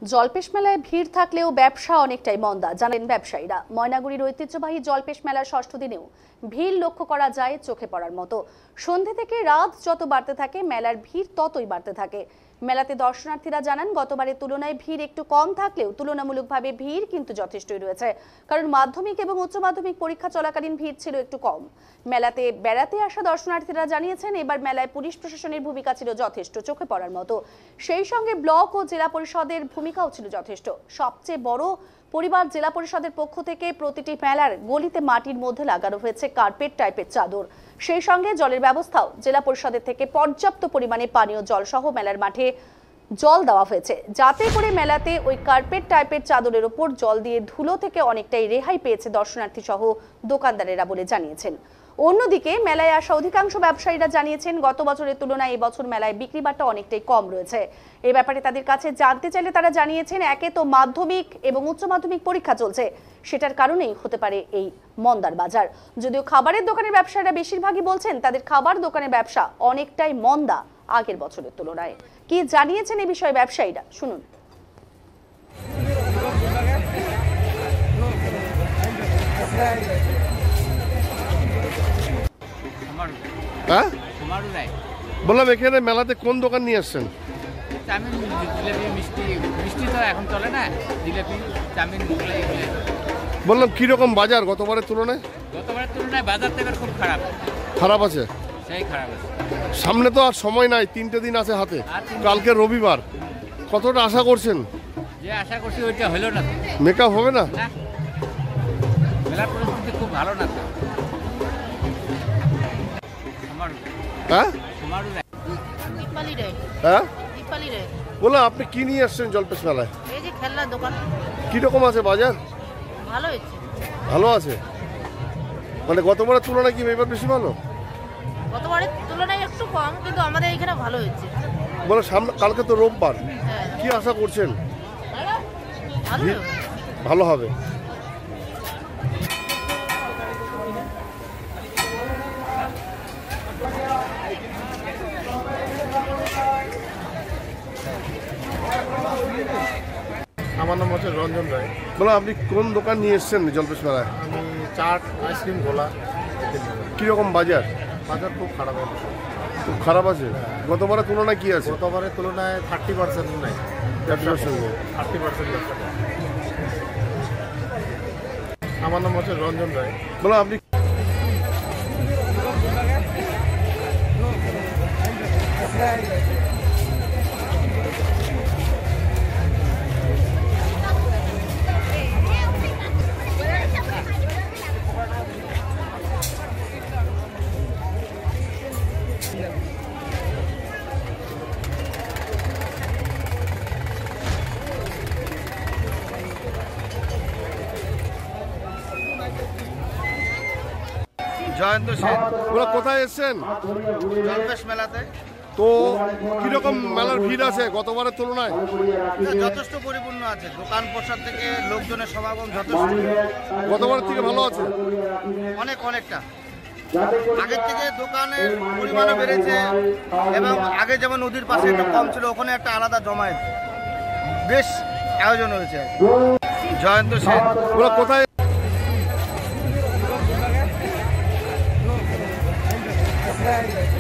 জলপেশ মেলায় ভিড় থাকলেও ব্যবসা অনেকটাই মন্দা জানেন ব্যবসায়ীরা। ময়নাগুড়ির ঐতিহ্যবাহী জলপেশ মেলার ষষ্ঠ দিনেও ভিড় লক্ষ্য করা যায় চোখে পড়ার মতো। সন্ধ্যে থেকে রাত যত বাড়তে থাকে মেলার ভিড় ততই বাড়তে থাকে। মেলাতে দর্শনার্থীরা জানান গতবারের তুলনায় ভিড় একটু কম থাকলেও তুলনামূলকভাবে ভিড় কিন্তু যথেষ্টই রয়েছে, কারণ মাধ্যমিক এবং উচ্চ মাধ্যমিক পরীক্ষা চলাকালীন ভিড় ছিল একটু কম। মেলাতে বেড়াতে আসা দর্শনার্থীরা জানিয়েছেন এবার মেলায় পুলিশ প্রশাসনের ভূমিকা ছিল যথেষ্ট চোখে পড়ার মতো, সেই সঙ্গে ব্লক ও জেলা পরিষদের ভূমিকাও ছিল যথেষ্ট। সবচেয়ে বড় পরিবার জেলা পরিষদের পক্ষ থেকে প্রতিটি মেলার গলিতে মাটির মধ্যে লাগানো হয়েছে কার্পেট টাইপের চাদর, সেই সঙ্গে জলের ব্যবস্থাও জেলা পরিষদের থেকে পর্যাপ্ত পরিমাণে পানীয় জল সহ মেলার মাঠে জল দেওয়া হয়েছে, যাতে করে মেলাতে ওই কার্পেট টাইপের চাদরের ওপর জল দিয়ে ধুলো থেকে অনেকটাই রেহাই পেয়েছে দর্শনার্থী সহ দোকানদারেরা বলে জানিয়েছেন। অন্যদিকে মেলায় আসা অধিকাংশ ব্যবসায়ীরা জানিয়েছেন গত বছরের তুলনায় এবছর মেলায় বিক্রি বাট্টা অনেকটাই কম রয়েছে। এই ব্যাপারে তাদের কাছে জানতে চাইলে তারা জানিয়েছেন একে তো মাধ্যমিক এবং উচ্চ মাধ্যমিক পরীক্ষা চলছে, সেটার কারণেই হতে পারে এই মন্দার বাজার। যদিও খাবারের দোকানের ব্যবসায়ীরা বেশিরভাগই বলছেন তাদের খাবার দোকানের ব্যবসা অনেকটাই মন্দা আগের বছরের তুলনায়। কি জানিয়েছেন এই বিষয়ে ব্যবসায়ীরা শুনুন। বললাম এখানে মেলাতে কোন দোকান নিয়ে আসছেন? চাউমিন, জিলাপি, মিষ্টি তো এখন চলে না, জিলাপি, চাউমিন, মোগলাই। বললাম কিরকম বাজার গতবারের তুলনায়? গতবারের তুলনায় বাজার তো এবার খুব খারাপ। খারাপ আছে? সেই খারাপ আছে। সামনে তো আর সময় নাই, 3টে দিন আছে হাতে, কালকে রবিবার। কতটা আশা করছেন? যে আশা করছি ওইটা হলো না। মেকআপ হবে না? মেলার পরিস্থিতি খুব ভালো না তো। বললাম আপনি কি নিয়ে আসছেন জলপেশ মেলায়? এই যে খেলনার দোকান। কিরকম আছে বাজার? ভালো হয়েছে। ভালো আছে মানে গতবারের তুলনায় কি এবার বেশি ভালো? গতবারের তুলনায় একটু কম, কিন্তু আমাদের এখানে ভালো হয়েছে। বলে সামনে কালকে তো রোববার, কি আশা করছেন? ভালো হবে। আমার নাম হচ্ছে রঞ্জন রায়। বলো আপনি কোন দোকান নিয়ে এসছেন জলপেশ মেলায়? আমি চাট, আইসক্রিম, গোলা। কিরকম বাজার? বাজার খুব খারাপ আছে। খুব খারাপ আছে? গতবারের তুলনায় কি আছে? গতবারের তুলনায় 30% নাই, 30% ব্যবসা। আমার নাম হচ্ছে রঞ্জন রায়। বলো আপনি জয়ন্ত সেন। ওরা কোথায় এসছেন? জলপেশ মেলাতে। তো কিরকম মেলার ভিড় আছে গতবারের তুলনায়? যথেষ্ট পরিপূর্ণ আছে, দোকান প্রসাদ থেকে লোকজনের সমাগম যথেষ্ট। গতবারের থেকে ভালো আছে? অনেকটা আগের থেকে দোকানের পরিমাণও বেড়েছে, এবং আগে যেমন নদীর পাশে একটু কম ছিল, ওখানে একটা আলাদা জমায়েত বেশ আয়োজন হয়েছে। জয়ন্ত সেন। ওরা কোথায়? Right.